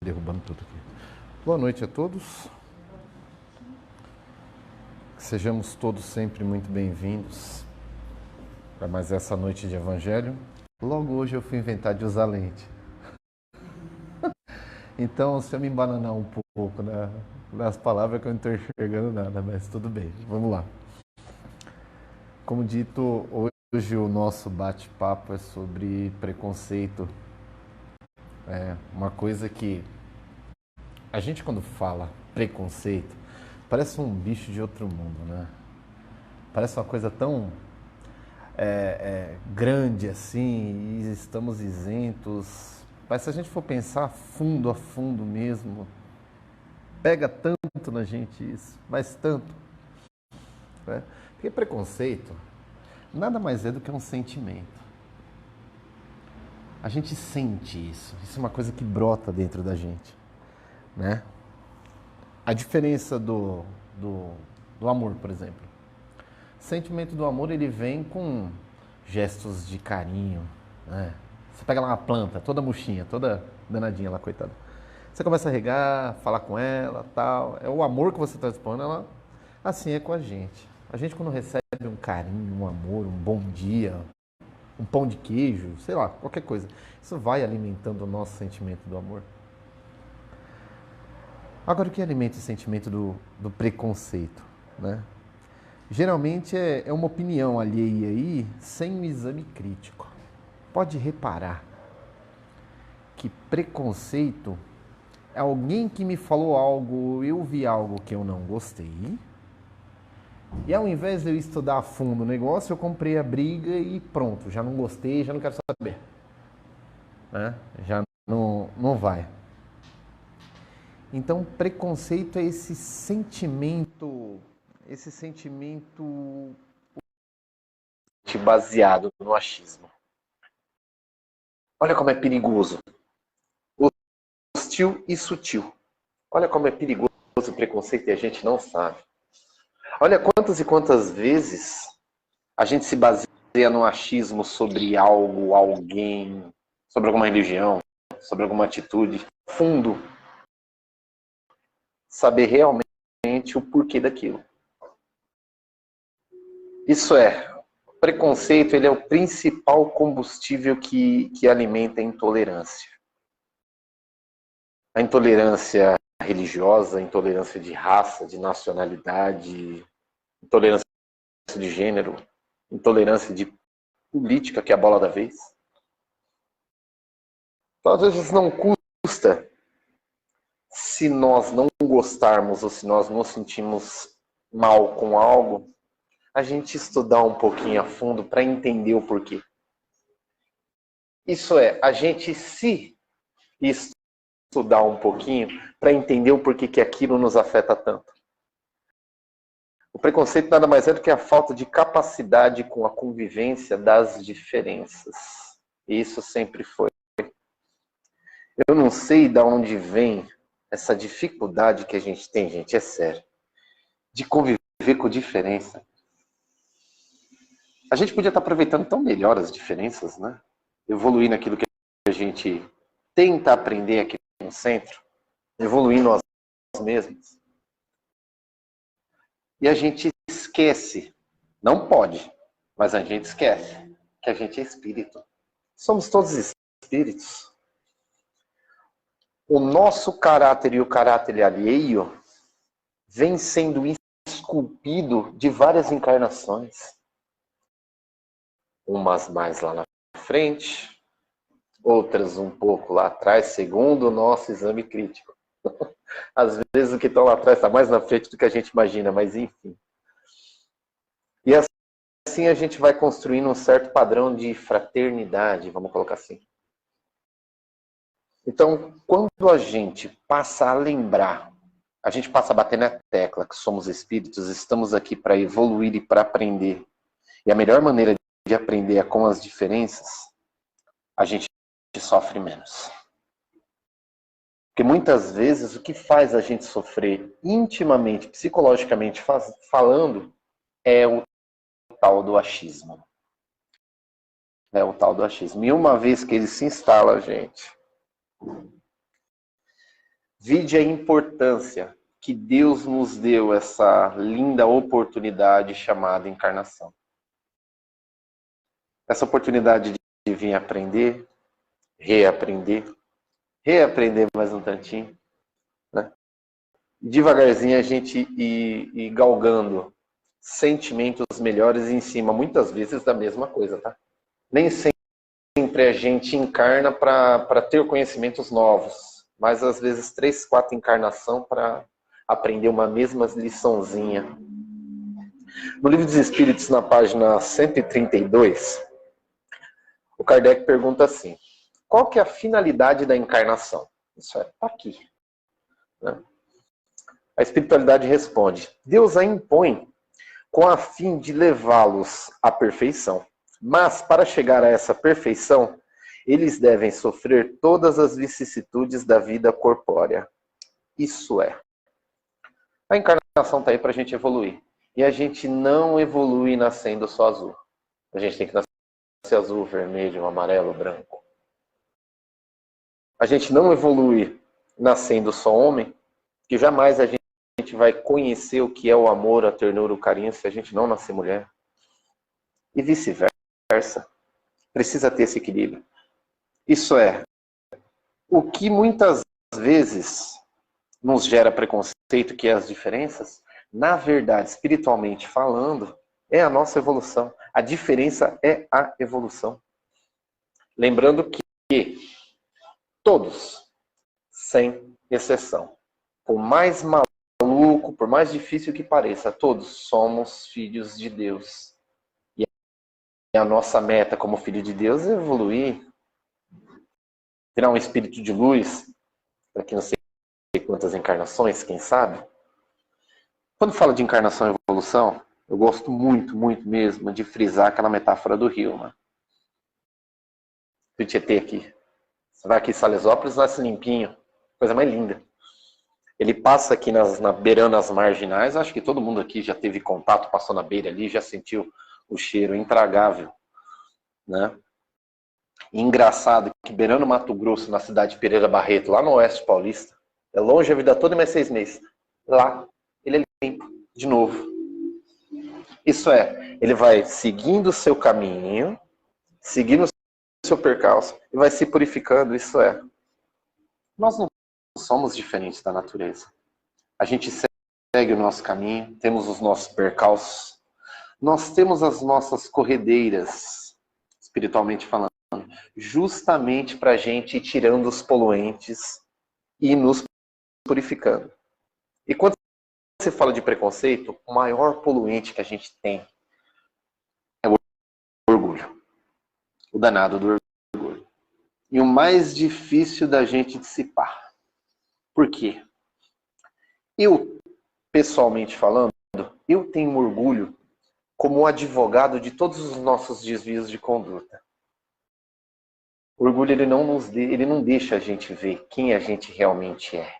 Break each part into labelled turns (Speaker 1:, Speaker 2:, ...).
Speaker 1: Derrubando tudo aqui. Boa noite a todos. Sejamos todos sempre muito bem-vindos para mais essa noite de Evangelho. Logo hoje eu fui inventar de usar lente. Então, se eu me embananar um pouco nas palavras que eu não estou enxergando nada, mas tudo bem, vamos lá. Como dito, hoje o nosso bate-papo é sobre preconceito. É uma coisa que a gente, quando fala preconceito, parece um bicho de outro mundo, né? Parece uma coisa tão grande assim, e estamos isentos. Mas se a gente for pensar a fundo mesmo, pega tanto na gente isso, mas tanto, né? Porque preconceito nada mais é do que um sentimento. A gente sente isso é uma coisa que brota dentro da gente, né? A diferença do amor, por exemplo. O sentimento do amor, ele vem com gestos de carinho, né? Você pega lá uma planta, toda murchinha, toda danadinha lá, coitada. Você começa a regar, falar com ela, tal. É o amor que você está expondo, ela... Assim é com a gente. A gente, quando recebe um carinho, um amor, um bom dia, um pão de queijo, sei lá, qualquer coisa, isso vai alimentando o nosso sentimento do amor. Agora, o que alimenta o sentimento do preconceito, né? Geralmente é uma opinião alheia aí, sem um exame crítico. Pode reparar que preconceito é alguém que me falou algo, eu vi algo que eu não gostei, e ao invés de eu estudar a fundo o negócio, eu comprei a briga e pronto, já não gostei, já não quero saber. Né? Já não vai. Então, preconceito é esse sentimento baseado no achismo. Olha como é perigoso. Hostil e sutil. Olha como é perigoso o preconceito e a gente não sabe. Olha quantas e quantas vezes a gente se baseia no achismo sobre algo, alguém, sobre alguma religião, sobre alguma atitude. Fundo. Saber realmente o porquê daquilo. Isso é, o preconceito, ele é o principal combustível que alimenta a intolerância. A intolerância religiosa, a intolerância de raça, de nacionalidade, intolerância de gênero, intolerância de política, que é a bola da vez. Então, às vezes não custa, se nós não gostarmos ou se nós nos sentimos mal com algo, a gente estudar um pouquinho a fundo para entender o porquê. Isso é, a gente se estudar um pouquinho para entender o porquê que aquilo nos afeta tanto. O preconceito nada mais é do que a falta de capacidade com a convivência das diferenças. E isso sempre foi. Eu não sei de onde vem essa dificuldade que a gente tem, gente, é sério, de conviver com diferença. A gente podia estar aproveitando tão melhor as diferenças, né? Evoluir naquilo que a gente tenta aprender aqui no centro, evoluir nós mesmos. E a gente esquece, não pode, mas a gente esquece que a gente é espírito. Somos todos espíritos. O nosso caráter e o caráter alheio vem sendo esculpido de várias encarnações. Umas mais lá na frente, outras um pouco lá atrás, segundo o nosso exame crítico. Às vezes o que está lá atrás está mais na frente do que a gente imagina, mas enfim. E assim a gente vai construindo um certo padrão de fraternidade, vamos colocar assim. Então, quando a gente passa a lembrar, a gente passa a bater na tecla que somos espíritos, estamos aqui para evoluir e para aprender. E a melhor maneira de aprender é com as diferenças, a gente sofre menos. Porque muitas vezes o que faz a gente sofrer intimamente, psicologicamente falando, é o tal do achismo. É o tal do achismo. E uma vez que ele se instala, gente, Vide a importância que Deus nos deu essa linda oportunidade chamada encarnação. Essa oportunidade de vir aprender, reaprender mais um tantinho, né? Devagarzinho a gente ir galgando sentimentos melhores em cima, muitas vezes, da mesma coisa, tá? Nem sempre a gente encarna para ter conhecimentos novos, mas às vezes 3, 4 encarnação para aprender uma mesma liçãozinha. No Livro dos Espíritos, na página 132, o Kardec pergunta assim: qual que é a finalidade da encarnação? Isso é aqui, né? A espiritualidade responde: Deus a impõe com a fim de levá-los à perfeição. Mas, para chegar a essa perfeição, eles devem sofrer todas as vicissitudes da vida corpórea. Isso é. A encarnação está aí para a gente evoluir. E a gente não evolui nascendo só azul. A gente tem que nascer azul, vermelho, amarelo, branco. A gente não evolui nascendo só homem, que jamais a gente vai conhecer o que é o amor, a ternura, o carinho, se a gente não nascer mulher. E vice-versa. Precisa ter esse equilíbrio. Isso é, o que muitas vezes nos gera preconceito, que é as diferenças, na verdade, espiritualmente falando, é a nossa evolução. A diferença é a evolução. Lembrando que todos, sem exceção, por mais maluco, por mais difícil que pareça, todos somos filhos de Deus. E a nossa meta como filho de Deus é evoluir, virar um espírito de luz, para que não sei quantas encarnações, quem sabe. Quando fala de encarnação e evolução, eu gosto muito, muito mesmo de frisar aquela metáfora do rio, né? Do Tietê aqui. Você vai aqui em Salesópolis, nasce limpinho, coisa mais linda. Ele passa aqui beirando as marginais, acho que todo mundo aqui já teve contato, passou na beira ali, já sentiu o cheiro intragável, né? E engraçado que beirando Mato Grosso, na cidade de Pereira Barreto, lá no Oeste Paulista, é longe a vida toda e mais 6 meses. Lá, ele é limpo, de novo. Isso é, ele vai seguindo o seu caminho, seguindo o seu percalço, e vai se purificando, isso é. Nós não somos diferentes da natureza. A gente segue o nosso caminho, temos os nossos percalços, nós temos as nossas corredeiras, espiritualmente falando, justamente para a gente ir tirando os poluentes e nos purificando. E quando você fala de preconceito, o maior poluente que a gente tem é o orgulho. O danado do orgulho. E o mais difícil da gente dissipar. Por quê? Eu, pessoalmente falando, eu tenho orgulho como advogado de todos os nossos desvios de conduta. O orgulho ele não deixa a gente ver quem a gente realmente é.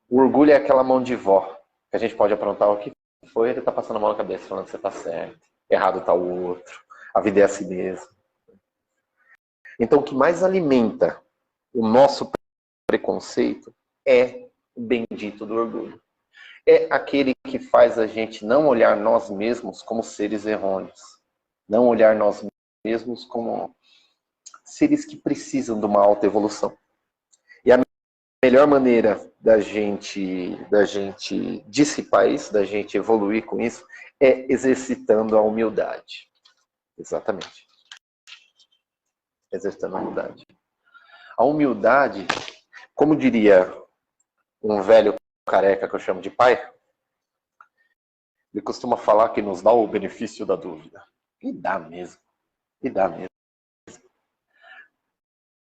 Speaker 1: O orgulho é aquela mão de vó, que a gente pode aprontar o que foi, ele tá passando a mão na cabeça falando que você tá certo, errado tá o outro, a vida é assim mesmo. Então o que mais alimenta o nosso preconceito é o bendito do orgulho. É aquele que faz a gente não olhar nós mesmos como seres errôneos, não olhar nós mesmos como seres que precisam de uma alta evolução. E a melhor maneira da gente dissipar isso, da gente evoluir com isso, é exercitando a humildade. Exatamente. Exercitando a humildade. A humildade, como diria um velho careca que eu chamo de pai, ele costuma falar que nos dá o benefício da dúvida. E dá mesmo. E dá mesmo.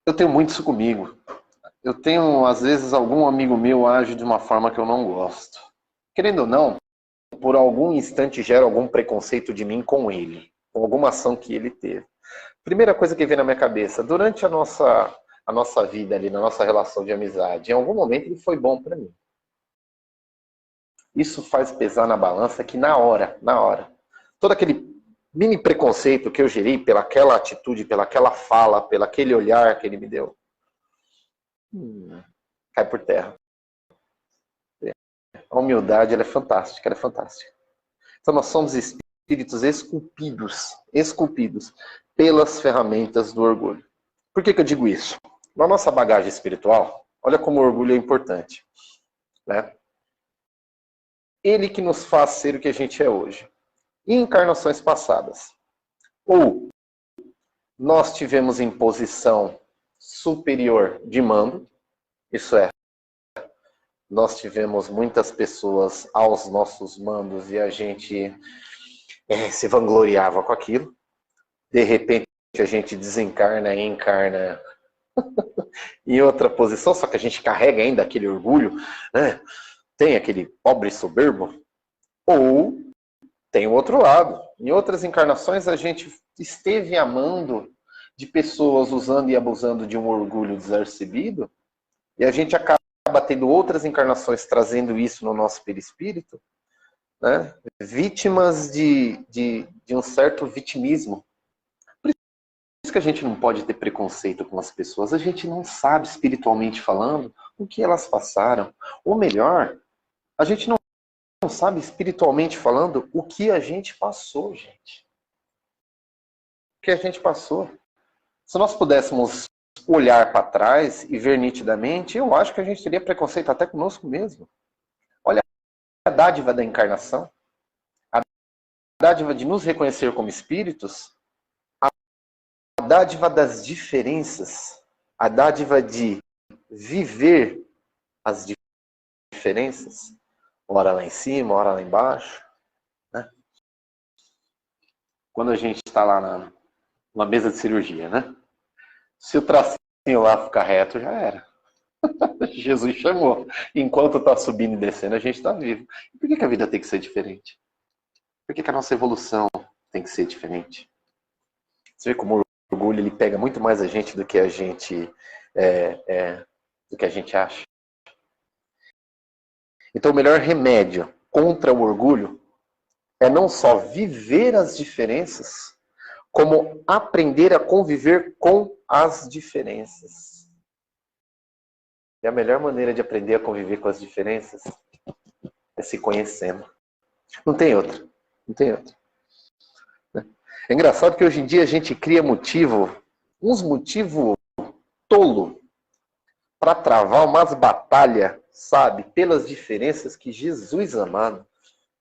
Speaker 1: Eu tenho muito isso comigo. Eu tenho, às vezes, algum amigo meu age de uma forma que eu não gosto. Querendo ou não, por algum instante gera algum preconceito de mim com ele, com alguma ação que ele teve. Primeira coisa que vem na minha cabeça, durante a nossa vida ali, na nossa relação de amizade, em algum momento ele foi bom para mim. Isso faz pesar na balança que na hora, todo aquele mini preconceito que eu gerei pelaquela atitude, pelaquela fala, pelaquele olhar que ele me deu, cai por terra. A humildade, ela é fantástica, ela é fantástica. Então nós somos espíritos esculpidos pelas ferramentas do orgulho. Por que eu digo isso? Na nossa bagagem espiritual, olha como o orgulho é importante, né? Ele que nos faz ser o que a gente é hoje. Em encarnações passadas. Ou nós tivemos em posição superior de mando, isso é, nós tivemos muitas pessoas aos nossos mandos e a gente se vangloriava com aquilo. De repente a gente desencarna e encarna em outra posição, só que a gente carrega ainda aquele orgulho, né? Tem aquele pobre soberbo. Ou tem o outro lado. Em outras encarnações a gente esteve amando de pessoas usando e abusando de um orgulho desapercebido e a gente acaba tendo outras encarnações trazendo isso no nosso perispírito, né? Vítimas de um certo vitimismo. Por isso que a gente não pode ter preconceito com as pessoas. A gente não sabe, espiritualmente falando, o que elas passaram. Ou melhor, a gente não sabe, espiritualmente falando, o que a gente passou, gente. O que a gente passou. Se nós pudéssemos olhar para trás e ver nitidamente, eu acho que a gente teria preconceito até conosco mesmo. Olha a dádiva da encarnação, a dádiva de nos reconhecer como espíritos, a dádiva das diferenças, a dádiva de viver as diferenças, ora lá em cima, ora lá embaixo, né? Quando a gente está lá numa mesa de cirurgia, né? Se o tracinho lá ficar reto, já era. Jesus chamou. Enquanto está subindo e descendo, a gente está vivo. E por que a vida tem que ser diferente? Por que a nossa evolução tem que ser diferente? Você vê como o orgulho ele pega muito mais a gente do que a gente acha. Então o melhor remédio contra o orgulho é não só viver as diferenças, como aprender a conviver com as diferenças. E a melhor maneira de aprender a conviver com as diferenças é se conhecendo. Não tem outra. Não tem outra. É engraçado que hoje em dia a gente cria uns motivos tolo para travar umas batalhas, sabe? Pelas diferenças que Jesus amado.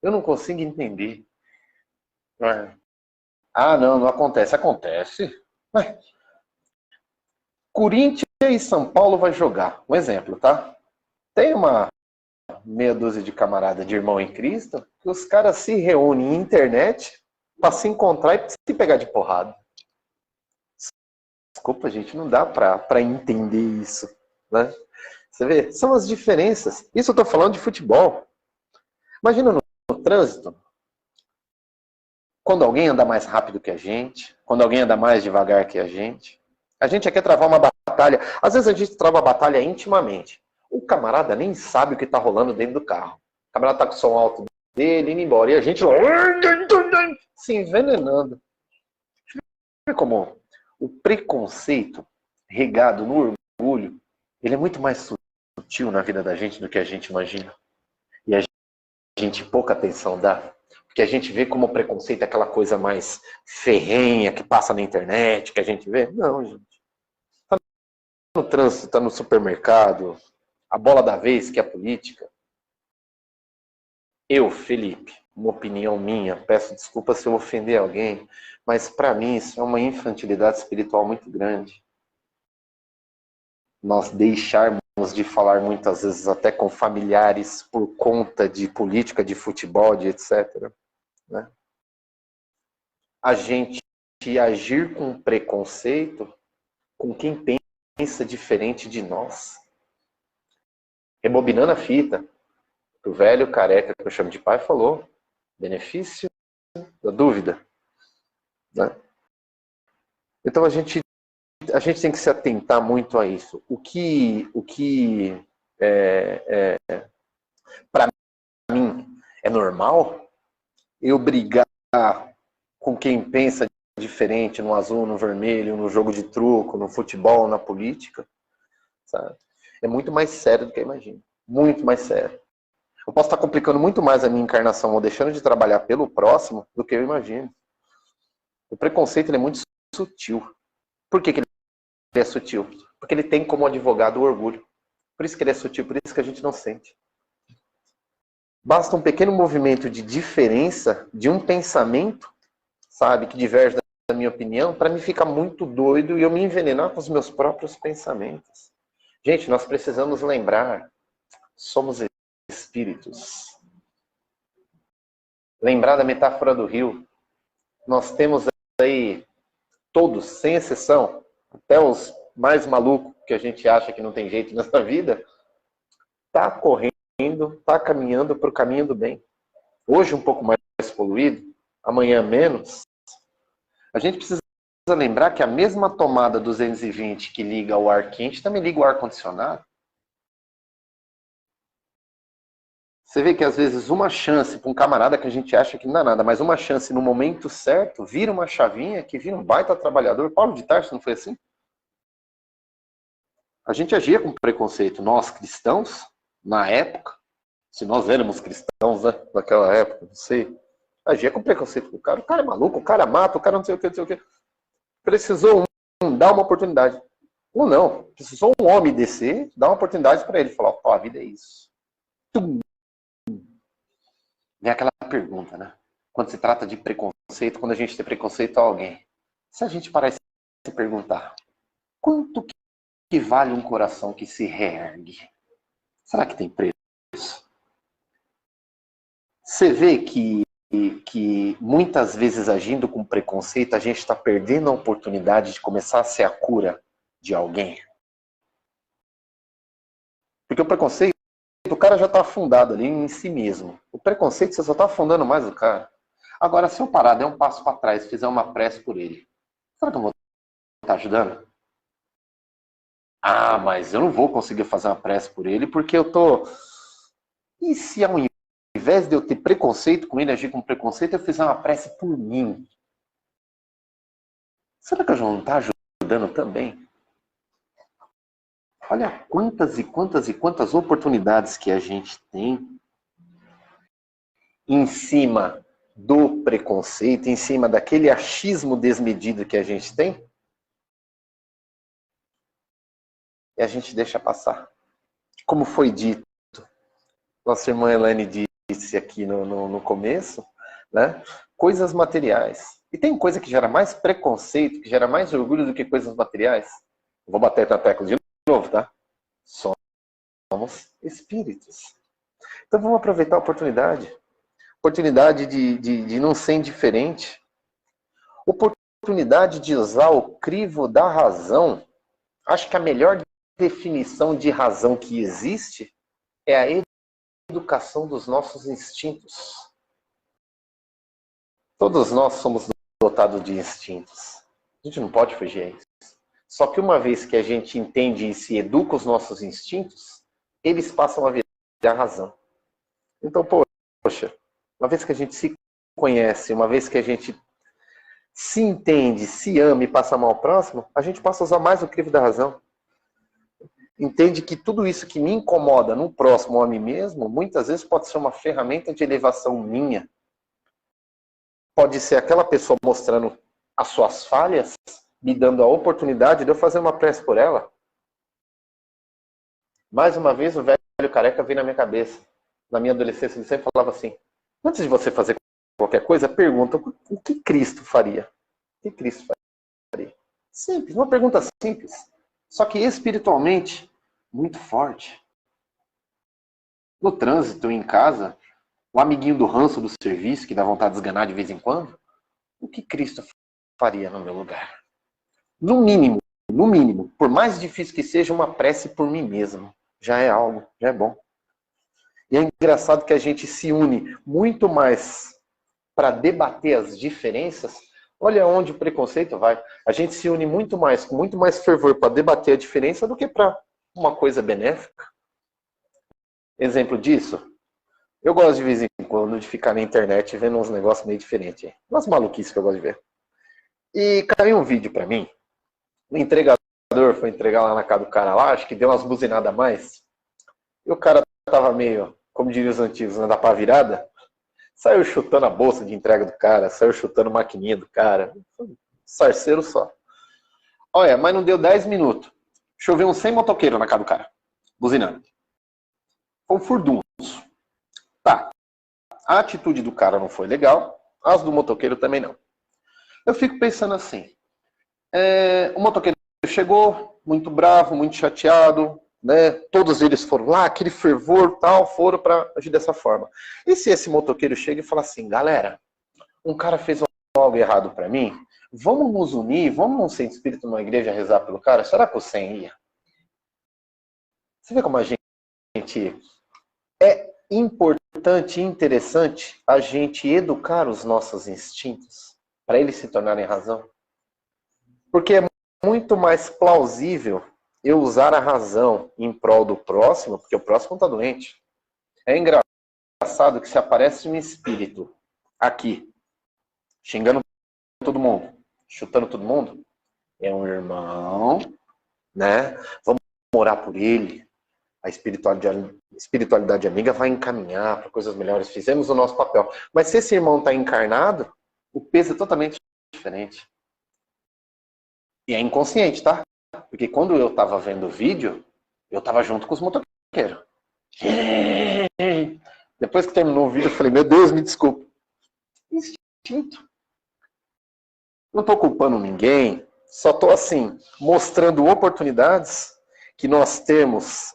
Speaker 1: Eu não consigo entender. Ah, não acontece. Acontece. Corinthians e São Paulo vai jogar. Um exemplo, tá? Tem uma meia dúzia de camarada de irmão em Cristo que os caras se reúnem em internet para se encontrar e se pegar de porrada. Desculpa, gente, não dá para entender isso, né? Você vê, são as diferenças. Isso eu tô falando de futebol. Imagina no trânsito, quando alguém anda mais rápido que a gente, quando alguém anda mais devagar que a gente quer travar uma batalha. Às vezes a gente trava a batalha intimamente. O camarada nem sabe o que está rolando dentro do carro. O camarada está com o som alto dele, indo embora. E a gente se envenenando. Vê como o preconceito regado no orgulho, ele é muito mais sutil na vida da gente do que a gente imagina. E a gente pouca atenção dá. Porque a gente vê como o preconceito é aquela coisa mais ferrenha que passa na internet, que a gente vê. Não, gente. Está no trânsito, está no supermercado, a bola da vez, que é a política. Eu, Felipe, uma opinião minha, peço desculpa se eu ofender alguém, mas para mim isso é uma infantilidade espiritual muito grande. Nós deixarmos de falar muitas vezes até com familiares por conta de política, de futebol, de etc. Né? A gente agir com preconceito com quem pensa diferente de nós. Rebobinando a fita, o velho careca que eu chamo de pai falou, benefício da dúvida. Né? Então a gente tem que se atentar muito a isso. O que para mim é normal, eu brigar com quem pensa diferente no azul, no vermelho, no jogo de truco, no futebol, na política, sabe? é muito mais sério do que eu imagino. Muito mais sério. Eu posso estar complicando muito mais a minha encarnação ou deixando de trabalhar pelo próximo do que eu imagino. O preconceito ele é muito sutil. Por que ele é sutil? Porque ele tem como advogado o orgulho. Por isso que ele é sutil, por isso que a gente não sente. Basta um pequeno movimento de diferença, de um pensamento, sabe, que diverge da minha opinião, para me ficar muito doido e eu me envenenar com os meus próprios pensamentos. Gente, nós precisamos lembrar, somos espíritos. Lembrar da metáfora do rio. Nós temos aí, todos, sem exceção, até os mais malucos que a gente acha que não tem jeito nessa vida, tá correndo, tá caminhando para o caminho do bem. Hoje um pouco mais poluído, amanhã menos. A gente precisa lembrar que a mesma tomada 220 que liga o ar quente também liga o ar condicionado. Você vê que às vezes uma chance para um camarada que a gente acha que não dá nada, mas uma chance no momento certo, vira uma chavinha que vira um baita trabalhador. Paulo de Tarso não foi assim? A gente agia com preconceito. Nós, cristãos, na época, se nós éramos cristãos, né, naquela época, não sei, agia com preconceito com o cara é maluco, o cara mata, o cara não sei o que, não sei o que. Precisou dar uma oportunidade. Ou não, precisou um homem descer, dar uma oportunidade para ele, falar, ó, a vida é isso. Vem aquela pergunta, né? Quando se trata de preconceito, quando a gente tem preconceito a alguém, se a gente parece se perguntar, quanto que vale um coração que se reergue? Será que tem preço? Você vê que muitas vezes agindo com preconceito, a gente está perdendo a oportunidade de começar a ser a cura de alguém. Porque o preconceito, o cara já está afundado ali em si mesmo. O preconceito, você só está afundando mais o cara. Agora, se eu parar, der um passo para trás, fizer uma prece por ele, será que eu vou estar ajudando? Ah, mas eu não vou conseguir fazer uma prece por ele porque eu tô... E se ao invés de eu ter preconceito com ele, agir com preconceito, eu fizer uma prece por mim? Será que eu já não estou ajudando também? Olha quantas e quantas e quantas oportunidades que a gente tem em cima do preconceito, em cima daquele achismo desmedido que a gente tem, e a gente deixa passar. Como foi dito, nossa irmã Elaine disse aqui no começo, né? Coisas materiais. E tem coisa que gera mais preconceito, que gera mais orgulho do que coisas materiais? Vou bater na tecla de novo, tá? Somos espíritos. Então vamos aproveitar a oportunidade. Oportunidade de não ser indiferente. Oportunidade de usar o crivo da razão. Acho que a melhor definição de razão que existe é a educação dos nossos instintos. Todos nós somos dotados de instintos. A gente não pode fugir a isso. Só que uma vez que a gente entende e se educa os nossos instintos, eles passam a virar a razão. Então, poxa, uma vez que a gente se conhece, uma vez que a gente se entende, se ama e passa a amar ao próximo, a gente passa a usar mais o crivo da razão. Entende que tudo isso que me incomoda no próximo ou a mim mesmo, muitas vezes pode ser uma ferramenta de elevação minha. Pode ser aquela pessoa mostrando as suas falhas, me dando a oportunidade de eu fazer uma prece por ela. Mais uma vez, o velho careca veio na minha cabeça. Na minha adolescência, ele sempre falava assim, antes de você fazer qualquer coisa, pergunta o que Cristo faria? O que Cristo faria? Simples, uma pergunta simples. Só que espiritualmente, muito forte. No trânsito, em casa, o amiguinho do ranço do serviço, que dá vontade de esganar de vez em quando, o que Cristo faria no meu lugar? No mínimo, por mais difícil que seja, uma prece por mim mesmo. Já é algo, já é bom. E é engraçado que a gente se une muito mais para debater as diferenças. Olha onde o preconceito vai. A gente se une muito mais, com muito mais fervor para debater a diferença do que para uma coisa benéfica. Exemplo disso, eu gosto de vez em quando de ficar na internet vendo uns negócios meio diferentes. Umas maluquices que eu gosto de ver. E caiu um vídeo para mim, o entregador foi entregar lá na casa do cara lá, acho que deu umas buzinadas a mais. E o cara tava meio, como diriam os antigos, né, da pá virada. Saiu chutando a bolsa de entrega do cara, saiu chutando a maquininha do cara. Sarceiro só. Olha, mas não deu 10 minutos. Choveu uns 100 motoqueiros na casa do cara, buzinando. Foi um furdunço. Tá, a atitude do cara não foi legal, as do motoqueiro também não. Eu fico pensando assim, o motoqueiro chegou muito bravo, muito chateado, né? Todos eles foram lá, aquele fervor tal, foram para agir dessa forma. E se esse motoqueiro chega e fala assim, galera, um cara fez algo errado para mim, vamos nos unir, vamos num centro espírita numa igreja rezar pelo cara? Será que o 100 ia? Você vê como a gente é importante e interessante a gente educar os nossos instintos para eles se tornarem razão? Porque é muito mais plausível eu usar a razão em prol do próximo, porque o próximo está doente. É engraçado que se aparece um espírito aqui, xingando todo mundo, chutando todo mundo, é um irmão, né? Vamos orar por ele. A espiritualidade amiga vai encaminhar para coisas melhores. Fizemos o nosso papel. Mas se esse irmão está encarnado, o peso é totalmente diferente. E é inconsciente, tá? Porque quando eu estava vendo o vídeo, eu estava junto com os motoqueiros. Depois que terminou o vídeo, eu falei, meu Deus, me desculpe. Instinto. Não estou culpando ninguém, só estou assim, mostrando oportunidades que nós temos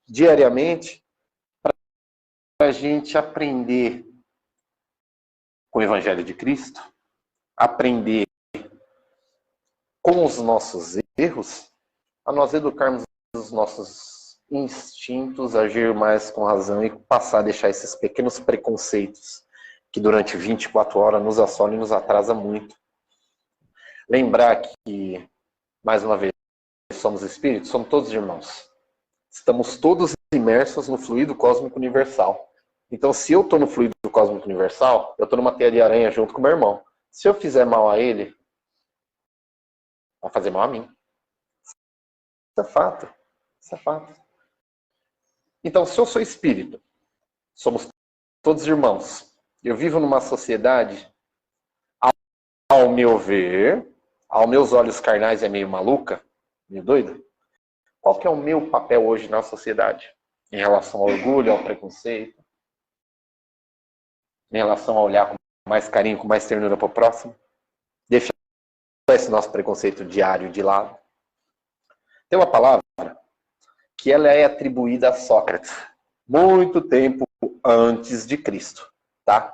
Speaker 1: diariamente para a gente aprender com o Evangelho de Cristo, aprender com os nossos erros, a nós educarmos os nossos instintos, agir mais com razão e passar a deixar esses pequenos preconceitos que durante 24 horas nos assolam e nos atrasa muito. Lembrar que, mais uma vez, somos espíritos, somos todos irmãos. Estamos todos imersos no fluido cósmico universal. Então, se eu estou no fluido cósmico universal, eu estou numa teia de aranha junto com o meu irmão. Se eu fizer mal a ele, vai fazer mal a mim. Isso é fato. Isso é fato. Então, se eu sou espírito, somos todos irmãos. Eu vivo numa sociedade, ao meu ver, aos meus olhos carnais é meio maluca, meio doida. Qual que é o meu papel hoje na sociedade? Em relação ao orgulho, ao preconceito? Em relação a olhar com mais carinho, com mais ternura para o próximo? Deixar esse nosso preconceito diário de lado. Tem uma palavra que ela é atribuída a Sócrates, muito tempo antes de Cristo, tá?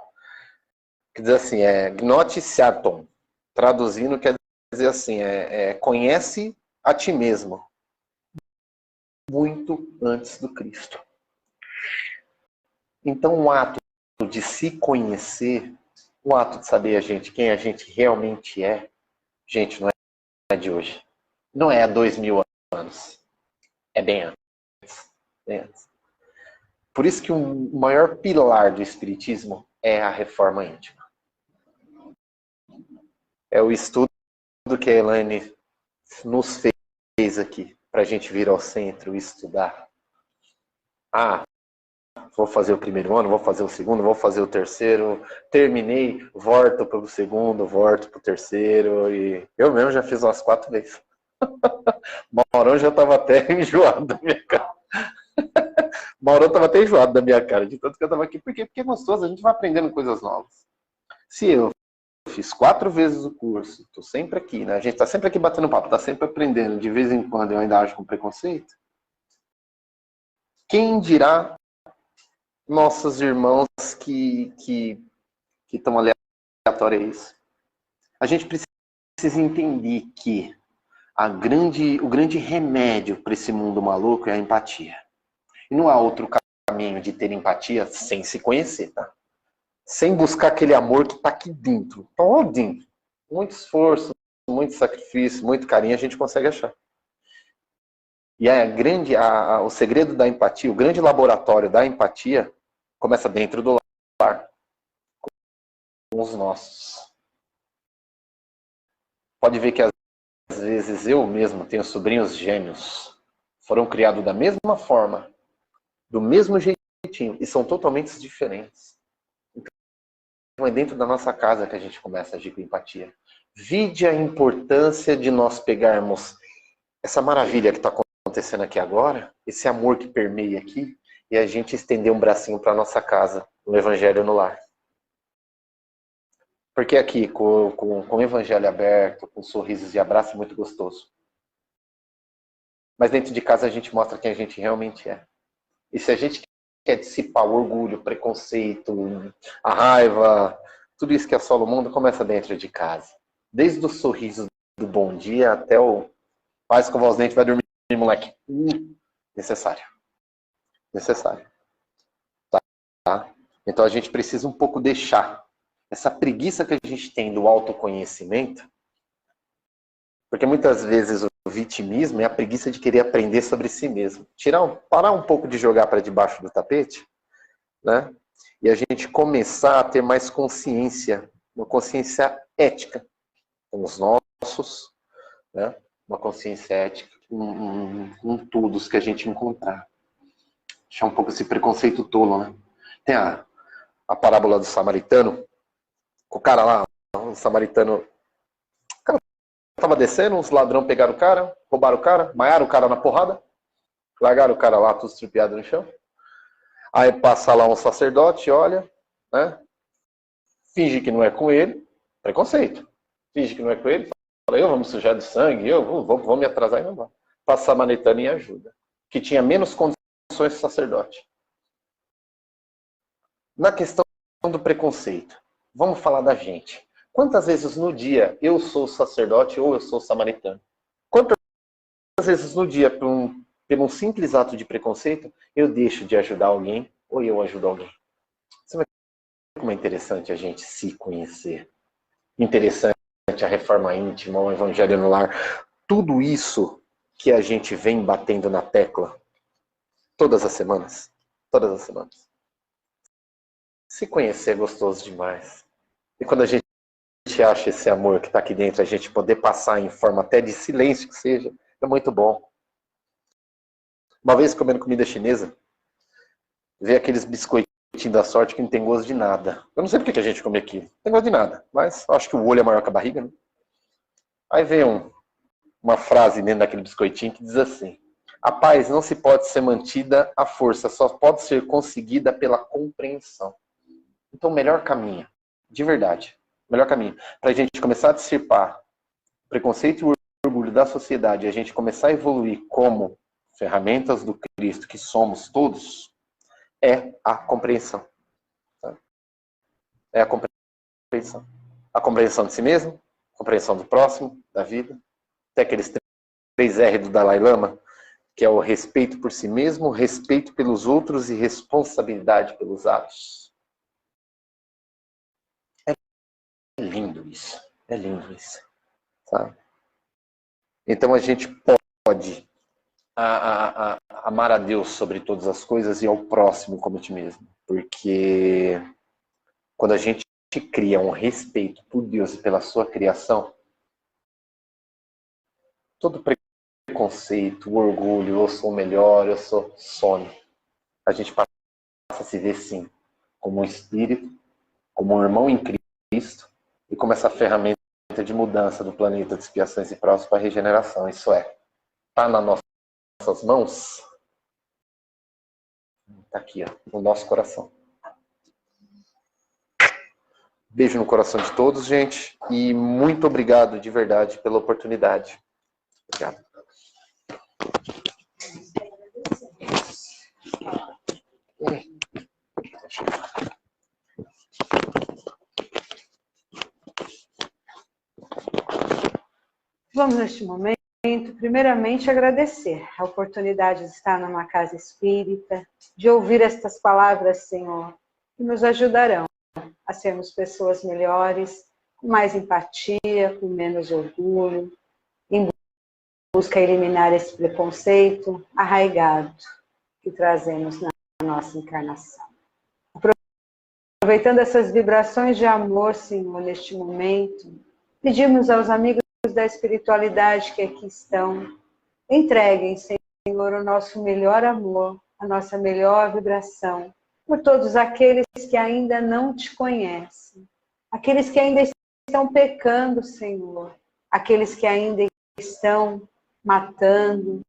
Speaker 1: Quer dizer assim, gnoticiaton. Traduzindo, quer dizer assim, conhece a ti mesmo. Muito antes do Cristo. Então, o ato de se conhecer, o ato de saber quem a gente realmente é, gente, não é de hoje. Não é há 2000 anos. É bem antes. Bem antes. Por isso que o maior pilar do Espiritismo é a reforma íntima. É o estudo que a Elaine nos fez aqui, para a gente vir ao centro e estudar. Vou fazer o primeiro ano, vou fazer o segundo, vou fazer o terceiro, terminei, volto para o segundo, volto para o terceiro, e eu mesmo já fiz umas 4 vezes. Maurão já estava até enjoado da minha cara. Maurão estava até enjoado da minha cara, de tanto que eu estava aqui. Por quê? Porque é gostoso, a gente vai aprendendo coisas novas. Se eu fiz 4 vezes o curso, estou sempre aqui, né? A gente está sempre aqui batendo papo, está sempre aprendendo, de vez em quando eu ainda ajo com preconceito. Quem dirá nossos irmãos que estão aleatórios a isso? A gente precisa entender que o grande remédio para esse mundo maluco é a empatia. E não há outro caminho de ter empatia sem se conhecer, tá? Sem buscar aquele amor que está aqui dentro. Está lá dentro. Muito esforço, muito sacrifício, muito carinho a gente consegue achar. E o segredo da empatia, o grande laboratório da empatia, começa dentro do lar. Com os nossos. Pode ver que às vezes eu mesmo tenho sobrinhos gêmeos, foram criados da mesma forma, do mesmo jeitinho, e são totalmente diferentes. Então é dentro da nossa casa que a gente começa a agir com empatia. Vide a importância de nós pegarmos essa maravilha que está acontecendo aqui agora, esse amor que permeia aqui, e a gente estender um bracinho para nossa casa, no Evangelho no Lar. Porque aqui, com o Evangelho aberto, com sorrisos e abraço, é muito gostoso. Mas dentro de casa a gente mostra quem a gente realmente é. E se a gente quer dissipar o orgulho, o preconceito, a raiva, tudo isso que assola o mundo, começa dentro de casa. Desde o sorriso do bom dia até o vai escovar os dentes, vai dormir, moleque. Necessário. Necessário. Tá? Então a gente precisa um pouco deixar essa preguiça que a gente tem do autoconhecimento, porque muitas vezes o vitimismo é a preguiça de querer aprender sobre si mesmo. Parar um pouco de jogar para debaixo do tapete, né? E a gente começar a ter mais consciência, uma consciência ética com os nossos, né? Uma consciência ética com todos que a gente encontrar. Deixar um pouco esse preconceito tolo, né? Tem a parábola do samaritano, o cara lá, o samaritano, o cara tava descendo, uns ladrão pegaram o cara, roubaram o cara, maiaram o cara na porrada, largaram o cara lá, tudo estripiado no chão. Aí passa lá um sacerdote, olha, né? Finge que não é com ele, preconceito. Finge que não é com ele, fala, eu vou me sujar de sangue, eu vou me atrasar e não vou. Passa a samaritana e ajuda. Que tinha menos condições de sacerdote. Na questão do preconceito, vamos falar da gente. Quantas vezes no dia eu sou sacerdote ou eu sou samaritano? Quantas vezes no dia, por um simples ato de preconceito, eu deixo de ajudar alguém ou eu ajudo alguém? Você vai ver como é interessante a gente se conhecer. Interessante a reforma íntima, o evangelho no lar. Tudo isso que a gente vem batendo na tecla todas as semanas. Todas as semanas. Se conhecer é gostoso demais. E quando a gente acha esse amor que está aqui dentro, a gente poder passar em forma até de silêncio que seja, é muito bom. Uma vez comendo comida chinesa, ver aqueles biscoitinhos da sorte que não tem gosto de nada. Eu não sei porque que a gente come aquilo. Não tem gosto de nada, mas acho que o olho é maior que a barriga, né? Aí vem uma frase dentro daquele biscoitinho que diz assim: a paz não se pode ser mantida à força, só pode ser conseguida pela compreensão. Então o melhor caminho, de verdade, o melhor caminho para a gente começar a dissipar o preconceito e o orgulho da sociedade e a gente começar a evoluir como ferramentas do Cristo que somos todos, é a compreensão. Tá? É a compreensão. A compreensão de si mesmo, a compreensão do próximo, da vida. Tem aqueles 3R do Dalai Lama, que é o respeito por si mesmo, respeito pelos outros e responsabilidade pelos atos. É lindo isso. É lindo isso. Tá? Então a gente pode amar a Deus sobre todas as coisas e ao próximo como a ti mesmo. Porque quando a gente cria um respeito por Deus e pela sua criação, todo preconceito, o orgulho, eu sou o melhor, eu sou some. A gente passa a se ver sim, como um espírito, como um irmão em Cristo e como essa ferramenta de mudança do planeta de expiações e provas para a regeneração. Isso está nas nossas mãos? Está aqui, ó, no nosso coração. Beijo no coração de todos, gente, e muito obrigado de verdade pela oportunidade. Obrigado.
Speaker 2: Vamos, neste momento, primeiramente agradecer a oportunidade de estar numa casa espírita, de ouvir estas palavras, Senhor, que nos ajudarão a sermos pessoas melhores, com mais empatia, com menos orgulho, em busca de eliminar esse preconceito arraigado que trazemos na nossa encarnação. Aproveitando essas vibrações de amor, Senhor, neste momento, pedimos aos amigos da espiritualidade que aqui estão, entreguem, Senhor, o nosso melhor amor, a nossa melhor vibração, por todos aqueles que ainda não te conhecem, aqueles que ainda estão pecando, Senhor, aqueles que ainda estão matando,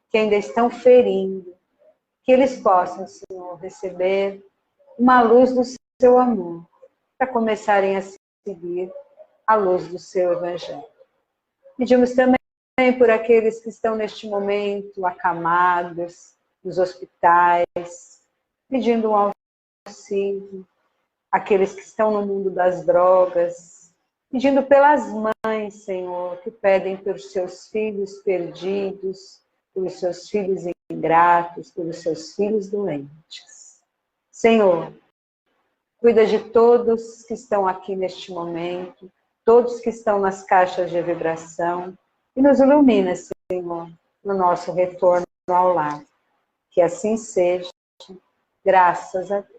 Speaker 2: que ainda estão ferindo, que eles possam, Senhor, receber uma luz do seu amor, para começarem a seguir a luz do seu Evangelho. Pedimos também por aqueles que estão neste momento acamados, nos hospitais, pedindo um auxílio, aqueles que estão no mundo das drogas, pedindo pelas mães, Senhor, que pedem pelos seus filhos perdidos, pelos seus filhos ingratos, pelos seus filhos doentes. Senhor, cuida de todos que estão aqui neste momento, todos que estão nas caixas de vibração, e nos ilumina, Senhor, no nosso retorno ao lar. Que assim seja, graças a Deus.